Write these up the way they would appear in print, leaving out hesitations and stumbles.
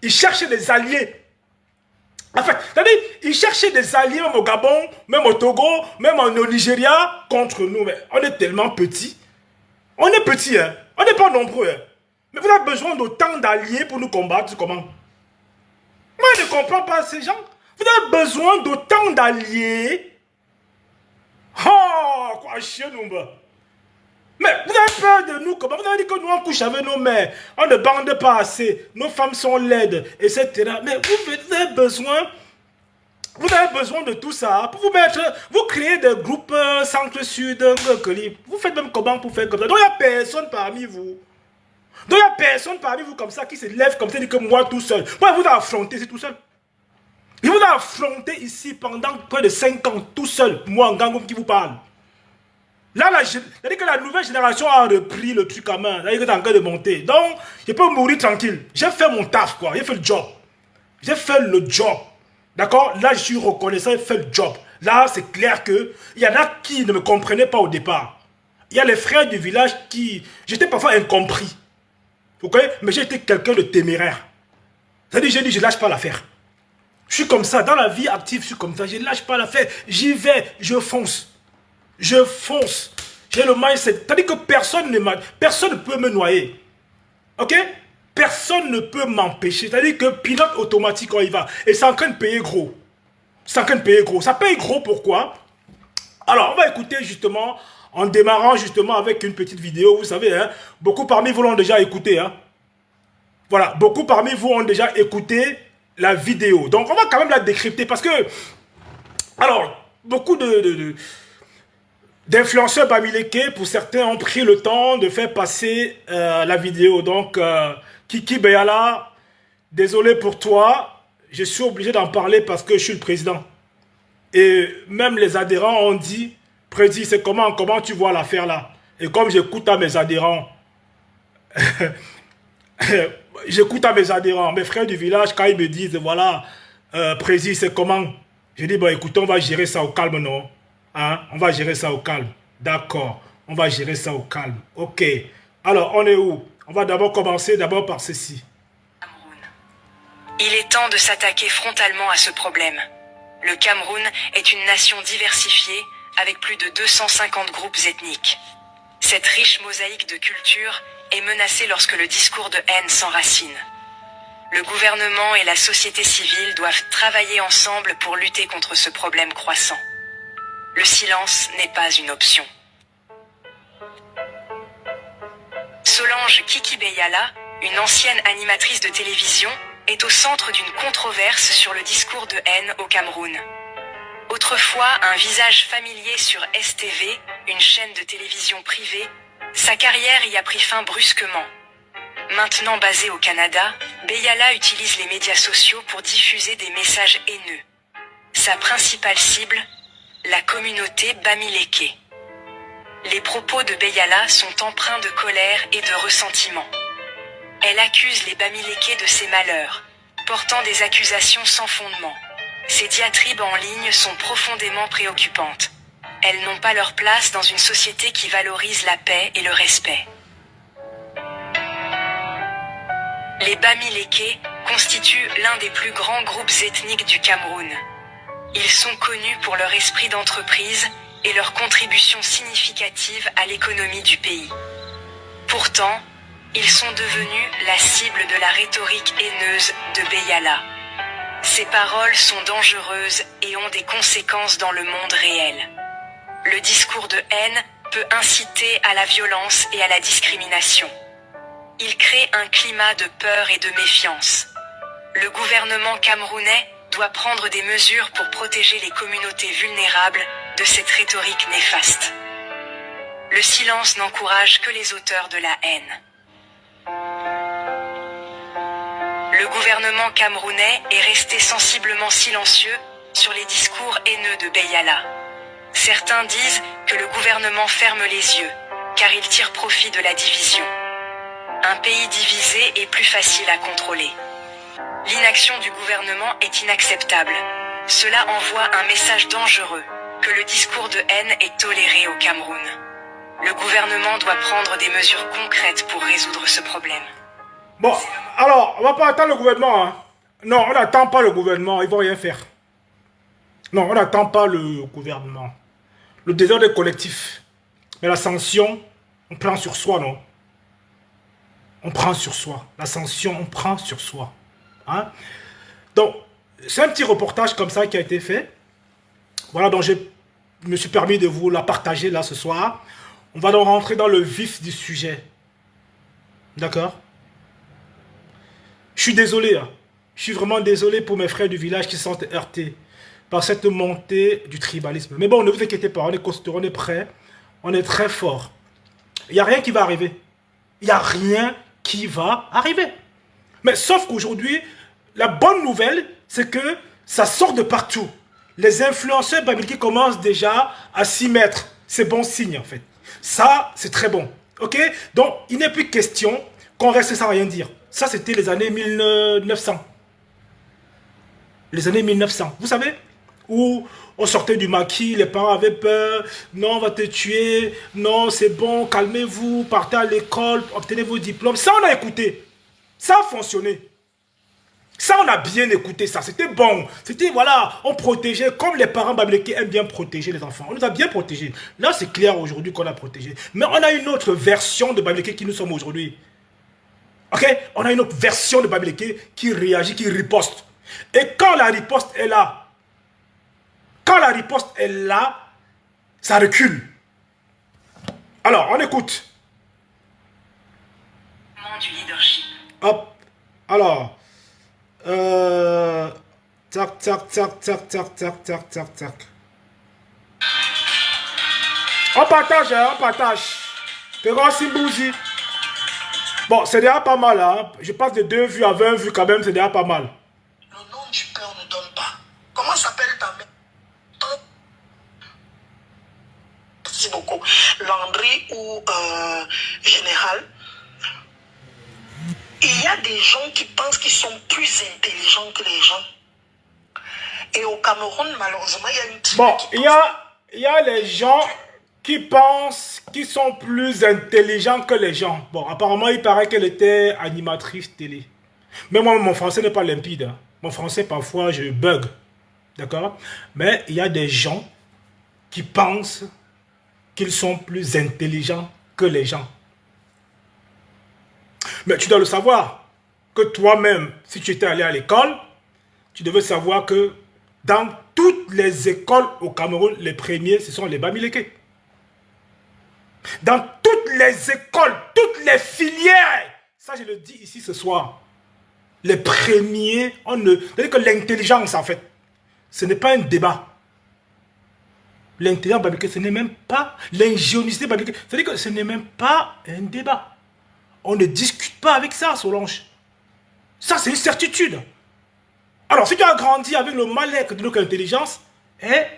Ils cherchaient des alliés. En fait, c'est-à-dire, ils cherchaient des alliés même au Gabon, même au Togo, même au Nigeria contre nous. Mais on est tellement petits. On est petits, hein. On n'est pas nombreux. Hein. Mais vous avez besoin d'autant d'alliés pour nous combattre. Comment? Moi, je ne comprends pas ces gens. Vous avez besoin d'autant d'alliés. Oh, quoi, chien, nous. Mais vous avez peur de nous, comment? Vous avez dit que nous on couche avec nos mères, on ne bande pas assez, nos femmes sont laides, etc. Mais vous avez besoin de tout ça pour vous mettre, vous créez des groupes centre-sud, vous faites même comment pour faire comme ça. Donc il n'y a personne parmi vous. Donc il n'y a personne parmi vous comme ça qui se lève comme ça et dit que moi tout seul. Moi vous affronter ici tout seul. Il vous a affronté ici pendant près de 5 ans tout seul, moi en Gangoum qui vous parle. Là, c'est-à-dire que la nouvelle génération a repris le truc à main. C'est-à-dire que c'est en train de monter. Donc, je peux mourir tranquille. J'ai fait mon taf, quoi. J'ai fait le job. J'ai fait le job. D'accord? Là, je suis reconnaissant, j'ai fait le job. Là, c'est clair que il y en a qui ne me comprenaient pas au départ. Il y a les frères du village qui... J'étais parfois incompris. Ok? Mais j'ai été quelqu'un de téméraire. C'est-à-dire, j'ai dit, je lâche pas l'affaire. Je suis comme ça. Dans la vie active, je suis comme ça. Je lâche pas l'affaire. J'y vais, je fonce. Je fonce. J'ai le mindset. C'est-à-dire que personne ne peut me noyer. Ok? Personne ne peut m'empêcher. C'est-à-dire que pilote automatique, on y va. Et c'est en train de payer gros. C'est en train de payer gros. Ça paye gros, pourquoi? Alors, on va écouter justement, en démarrant justement avec une petite vidéo. Vous savez, hein, beaucoup parmi vous l'ont déjà écouté. Hein. Voilà, beaucoup parmi vous ont déjà écouté la vidéo. Donc, on va quand même la décrypter parce que, alors, beaucoup d'influenceurs bamileke, pour certains, ont pris le temps de faire passer la vidéo. Donc, Kiki Beyala, désolé pour toi, je suis obligé d'en parler parce que je suis le président. Et même les adhérents ont dit, Président, c'est comment tu vois l'affaire là? Et comme j'écoute à mes adhérents, mes frères du village, quand ils me disent, voilà, Président, c'est comment? Je dis, bon, écoutez, on va gérer ça au calme, non? Hein? On va gérer ça au calme. D'accord, on va gérer ça au calme. Ok. Alors, on est où? On va d'abord commencer d'abord par ceci. Il est temps de s'attaquer frontalement à ce problème. Le Cameroun est une nation diversifiée, avec plus de 250 groupes ethniques. Cette riche mosaïque de cultures est menacée lorsque le discours de haine s'enracine. Le gouvernement et la société civile doivent travailler ensemble pour lutter contre ce problème croissant. Le silence n'est pas une option. Solange Kikibeyala, une ancienne animatrice de télévision, est au centre d'une controverse sur le discours de haine au Cameroun. Autrefois un visage familier sur STV, une chaîne de télévision privée, sa carrière y a pris fin brusquement. Maintenant basée au Canada, Beyala utilise les médias sociaux pour diffuser des messages haineux. Sa principale cible, la communauté bamileke. Les propos de Beyala sont empreints de colère et de ressentiment. Elle accuse les bamileke de ses malheurs, portant des accusations sans fondement. Ces diatribes en ligne sont profondément préoccupantes. Elles n'ont pas leur place dans une société qui valorise la paix et le respect. Les bamileke constituent l'un des plus grands groupes ethniques du Cameroun. Ils sont connus pour leur esprit d'entreprise et leur contribution significative à l'économie du pays. Pourtant, ils sont devenus la cible de la rhétorique haineuse de Beyala. Ces paroles sont dangereuses et ont des conséquences dans le monde réel. Le discours de haine peut inciter à la violence et à la discrimination. Il crée un climat de peur et de méfiance. Le gouvernement camerounais doit prendre des mesures pour protéger les communautés vulnérables de cette rhétorique néfaste. Le silence n'encourage que les auteurs de la haine. Le gouvernement camerounais est resté sensiblement silencieux sur les discours haineux de Beyala. Certains disent que le gouvernement ferme les yeux, car il tire profit de la division. Un pays divisé est plus facile à contrôler. L'inaction du gouvernement est inacceptable. Cela envoie un message dangereux, que le discours de haine est toléré au Cameroun. Le gouvernement doit prendre des mesures concrètes pour résoudre ce problème. Bon, alors, on va pas attendre le gouvernement. Hein. Non, on n'attend pas le gouvernement, ils vont rien faire. Non, on n'attend pas le gouvernement. Le désordre est collectif. Mais la sanction, on prend sur soi, non? On prend sur soi. La sanction, on prend sur soi. Hein? Donc, c'est un petit reportage comme ça qui a été fait. Voilà, donc je me suis permis de vous la partager là ce soir. On va donc rentrer dans le vif du sujet. D'accord? Je suis désolé. Hein. Je suis vraiment désolé pour mes frères du village qui se sentent heurtés par cette montée du tribalisme. Mais bon, ne vous inquiétez pas, on est costaud, on est prêt, on est très fort. Il n'y a rien qui va arriver. Il n'y a rien qui va arriver. Mais sauf qu'aujourd'hui, la bonne nouvelle, c'est que ça sort de partout. Les influenceurs bamileke commencent déjà à s'y mettre. C'est bon signe en fait. Ça, c'est très bon. Ok? Donc, il n'est plus question qu'on reste sans rien dire. Ça, c'était les années 1900. Les années 1900. Vous savez? Où on sortait du maquis, les parents avaient peur. Non, on va te tuer. Non, c'est bon, calmez-vous, partez à l'école, obtenez vos diplômes. Ça, on a écouté. Ça a fonctionné. Ça, on a bien écouté ça. C'était bon. C'était, voilà, on protégeait, comme les parents bamileke aiment bien protéger les enfants. On nous a bien protégés. Là, c'est clair aujourd'hui qu'on a protégé. Mais on a une autre version de bamileke qui nous sommes aujourd'hui. Ok? On a une autre version de bamileke qui réagit, qui riposte. Et quand la riposte est là, ça recule. Alors, on écoute. Du leadership. Hop. Alors. Tac, tac, tac, tac, tac, tac, tac, tac, tac. On partage, hein, on partage. Perron Simbouzi. Bon, c'est déjà pas mal, hein. Je passe de 2 vues à 20 vues quand même, c'est déjà pas mal. Le nom du père ne donne pas. Comment s'appelle ta mère? Merci beaucoup. Landry ou Général. Il y a des gens qui pensent qu'ils sont plus intelligents que les gens. Et au Cameroun, malheureusement, il y a une team. Bon, il y a les gens qui pensent qu'ils sont plus intelligents que les gens. Bon, apparemment, il paraît qu'elle était animatrice télé. Mais moi, mon français n'est pas limpide. Hein. Mon français, parfois, je bug. D'accord? Mais il y a des gens qui pensent qu'ils sont plus intelligents que les gens. Mais tu dois le savoir, que toi-même, si tu étais allé à l'école, tu devais savoir que dans toutes les écoles au Cameroun, les premiers, ce sont les bamileke. Dans toutes les écoles, toutes les filières, ça je le dis ici ce soir, les premiers, c'est-à-dire que l'intelligence en fait, ce n'est pas un débat. L'intelligence bamileke, ce n'est même pas l'ingéniosité bamileke, c'est-à-dire que ce n'est même pas un débat. On ne discute pas avec ça, Solange. Ça, c'est une certitude. Alors, si tu as grandi avec le mal-être de notre intelligence,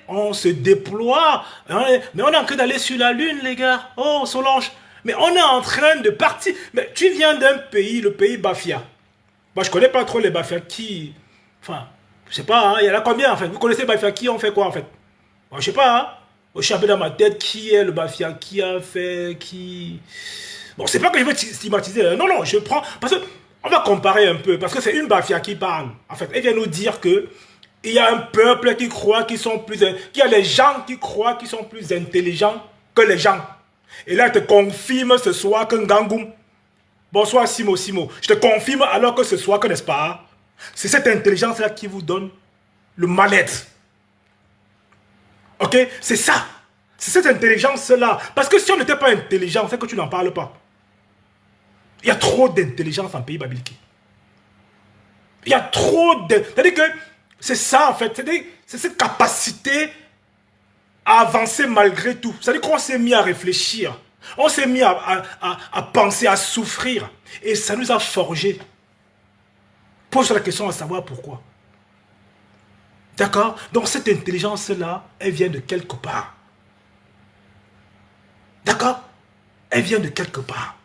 on se déploie. Mais on est en train d'aller sur la lune, les gars. Oh, Solange. Mais on est en train de partir. Mais tu viens d'un pays, le pays Bafia. Moi, je ne connais pas trop les Bafia qui... Enfin, je sais pas, hein, il y en a combien, en fait. Vous connaissez Bafia qui ont fait quoi, en fait? Bon, je sais pas, hein. Je suis un peu dans ma tête, qui est le Bafia, qui a fait, qui... Bon, c'est pas que je veux stigmatiser. Non, non, je prends... Parce que on va comparer un peu. Parce que c'est une Bafia qui parle. En fait, elle vient nous dire que il y a un peuple qui croit qu'ils sont plus... Qu'il y a les gens qui croient qu'ils sont plus intelligents que les gens. Et là, elle te confirme ce soir que Ngangoum... Bonsoir Simo. Je te confirme alors que ce soir que, n'est-ce pas, c'est cette intelligence-là qui vous donne le mal-être. Ok? C'est ça. C'est cette intelligence-là. Parce que si on n'était pas intelligent, c'est que tu n'en parles pas. Il y a trop d'intelligence en pays bamileke. Il y a trop de... C'est-à-dire que c'est ça en fait. C'est cette capacité à avancer malgré tout. C'est-à-dire qu'on s'est mis à réfléchir. On s'est mis à penser, à souffrir. Et ça nous a forgé. Pose la question à savoir pourquoi. D'accord? Donc cette intelligence-là, elle vient de quelque part. D'accord? Elle vient de quelque part.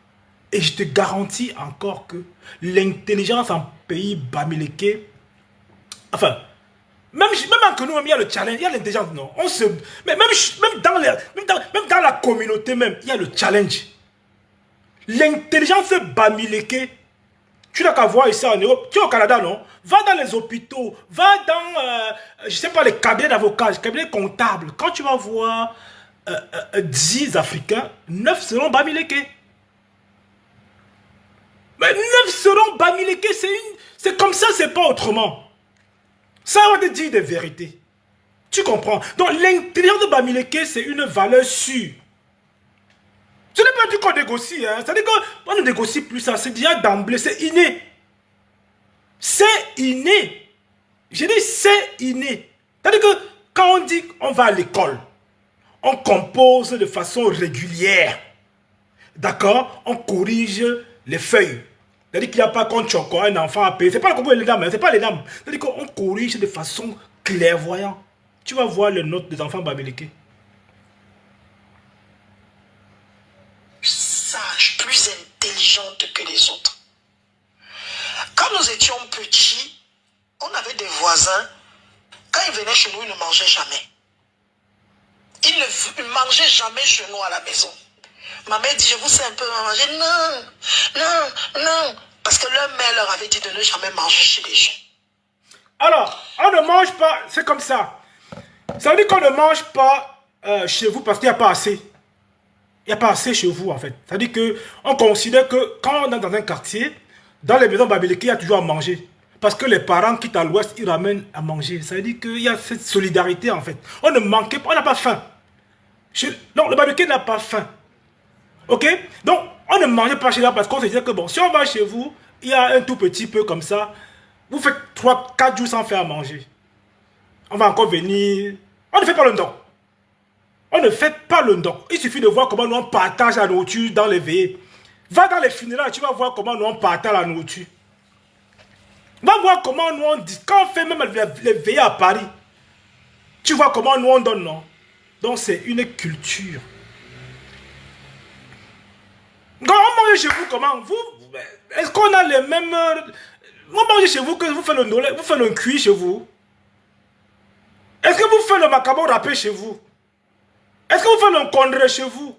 Et je te garantis encore que l'intelligence en pays bamileke, enfin, même entre nous, il y a le challenge, il y a l'intelligence, non. Mais même dans la communauté même, il y a le challenge. L'intelligence bamileke Tu n'as qu'à voir ici en Europe. Tu es au Canada, non? Va dans les hôpitaux, va dans, je ne sais pas, les cabinets d'avocats, les cabinets comptables. Quand tu vas voir 10 Africains, 9 seront Bamileke. Mais 9 seront Bamileke, c'est comme ça, c'est pas autrement. Ça va te dire des vérités. Tu comprends? Donc l'intérieur de Bamileke, c'est une valeur sûre. Ce n'est pas du qu'on négocie, hein. C'est-à-dire qu'on ne négocie plus ça, c'est déjà d'emblée, c'est inné. C'est inné. Je dis c'est inné. C'est-à-dire que quand on dit on va à l'école, on compose de façon régulière. D'accord? On corrige les feuilles. C'est-à-dire qu'il n'y a pas qu'on choque un enfant à payer. Ce n'est pas le concours des dames, c'est pas les dames. C'est-à-dire qu'on corrige de façon clairvoyante. Tu vas voir les notes des enfants babéliqués. Sage, plus intelligente que les autres. Quand nous étions petits, on avait des voisins. Quand ils venaient chez nous, ils ne mangeaient jamais. Ils ne mangeaient jamais chez nous à la maison. Ma mère dit, je vous sais un peu manger. Non, non, non. Parce que leur mère leur avait dit de ne jamais manger chez les gens. Alors, on ne mange pas, c'est comme ça. Ça veut dire qu'on ne mange pas chez vous parce qu'il n'y a pas assez. Il n'y a pas assez chez vous, en fait. Ça veut dire qu'on considère que quand on est dans un quartier, dans les maisons babéliquées, il y a toujours à manger. Parce que les parents quittent à l'ouest, ils ramènent à manger. Ça veut dire qu'il y a cette solidarité, en fait. On ne manquait pas, on n'a pas faim. Non, le babéliqué n'a pas faim. Ok? Donc, on ne mangeait pas chez là parce qu'on se disait que bon, si on va chez vous, il y a un tout petit peu comme ça, vous faites 3-4 jours sans faire à manger. On va encore venir. On ne fait pas le don. On ne fait pas le don. Il suffit de voir comment nous on partage la nourriture dans les veillées. Va dans les funérailles, tu vas voir comment nous on partage la nourriture. Va voir comment nous on dit. Quand on fait même les veillées à Paris, tu vois comment nous on donne, non? Donc c'est une culture. Quand on mange chez vous, comment? Est-ce qu'on a les mêmes... Vous mangez chez vous que vous faites le cuit chez vous? Est-ce que vous faites le macaron râpé chez vous? Est-ce que vous faites le condré chez vous?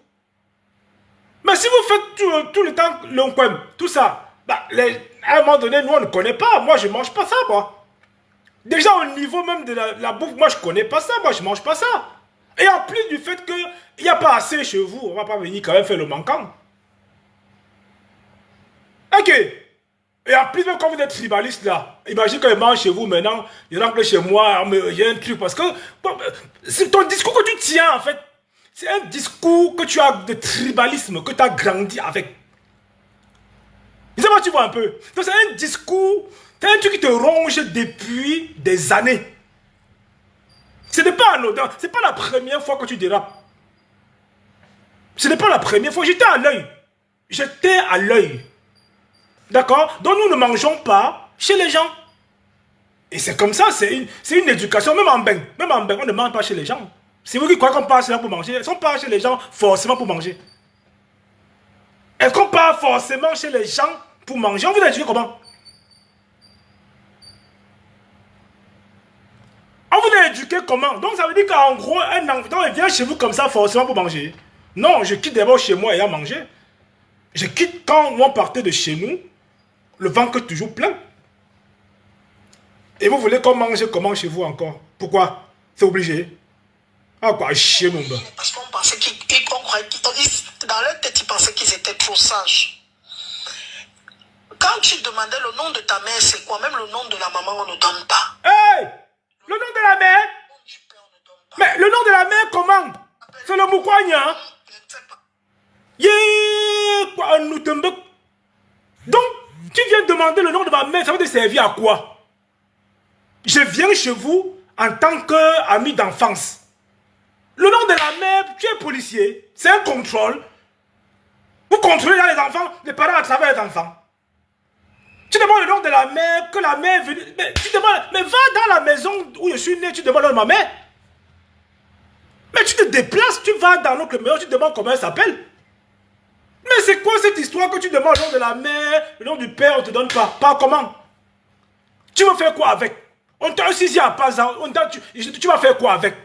Mais si vous faites tout le temps l'onquem, tout ça, bah, à un moment donné, nous on ne connaît pas. Moi je ne mange pas ça, moi. Déjà au niveau même de la bouffe, moi je ne connais pas ça, moi je ne mange pas ça. Et en plus du fait qu'il n'y a pas assez chez vous, on ne va pas venir quand même faire le manquant. Ok. Et en plus, même quand vous êtes tribaliste là, imagine quand ils mangent chez vous maintenant, ils rentrent chez moi, il y a un truc parce que c'est ton discours que tu tiens en fait. C'est un discours que tu as de tribalisme, que tu as grandi avec. Je sais pas, tu vois un peu. Donc c'est un discours, c'est un truc qui te ronge depuis des années. Ce n'est pas anodin, ce n'est pas la première fois que tu dérapes. Ce n'est pas la première fois, j'étais à l'œil. J'étais à l'œil. D'accord? Donc nous ne mangeons pas chez les gens. Et c'est comme ça, c'est une éducation, même en bain. Même en bain, on ne mange pas chez les gens. C'est vous qui croyez qu'on passe là pour manger. Est-ce qu'on part chez les gens forcément pour manger? Est-ce qu'on part forcément chez les gens pour manger? On vous a éduqué comment? On vous a éduqué comment? Donc ça veut dire qu'en gros, un enfant vient chez vous comme ça forcément pour manger. Non, je quitte d'abord chez moi et à manger. Je quitte quand on partait de chez nous, le ventre est toujours plein. Et vous voulez qu'on mange comment chez vous encore? Pourquoi? C'est obligé. Ah quoi, chier mon gars. Parce qu'on pensait qu'on croyait dans leur tête, ils pensaient qu'ils étaient trop sages. Quand tu demandais le nom de ta mère, c'est quoi? Même le nom de la maman, on ne donne pas. Hey! Le nom de la mère? Mais le nom de la mère, comment? C'est le Moukwanya. Donc, tu viens demander le nom de ma mère, ça va te servir à quoi? Je viens chez vous en tant qu'ami d'enfance. Le nom de la mère, tu es policier, c'est un contrôle. Vous contrôlez là les enfants, les parents à travers les enfants. Tu demandes le nom de la mère, que la mère venue. Mais tu demandes, mais va dans la maison où je suis né, tu demandes le nom de ma mère. Mais tu te déplaces, tu vas dans notre maison, tu demandes comment elle s'appelle. Mais c'est quoi cette histoire que tu demandes le nom de la mère, le nom du père, on ne te donne pas? Pas comment? Tu vas faire quoi avec? On t'a aussi à pas, tu vas faire quoi avec?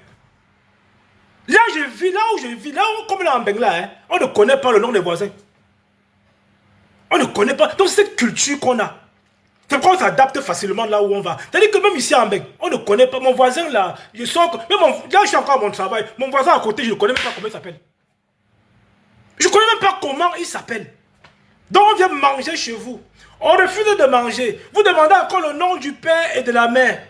Là, je vis, là où je vis, là où, comme là en Bengla, hein, on ne connaît pas le nom des voisins. On ne connaît pas. Donc, c'est cette culture qu'on a. C'est pourquoi on s'adapte facilement là où on va. C'est-à-dire que même ici en Bec, on ne connaît pas. Mon voisin là, je sors. Même là, je suis encore à mon travail. Mon voisin à côté, je ne connais même pas comment il s'appelle. Je ne connais même pas comment il s'appelle. Donc, on vient manger chez vous. On refuse de manger. Vous demandez encore le nom du père et de la mère.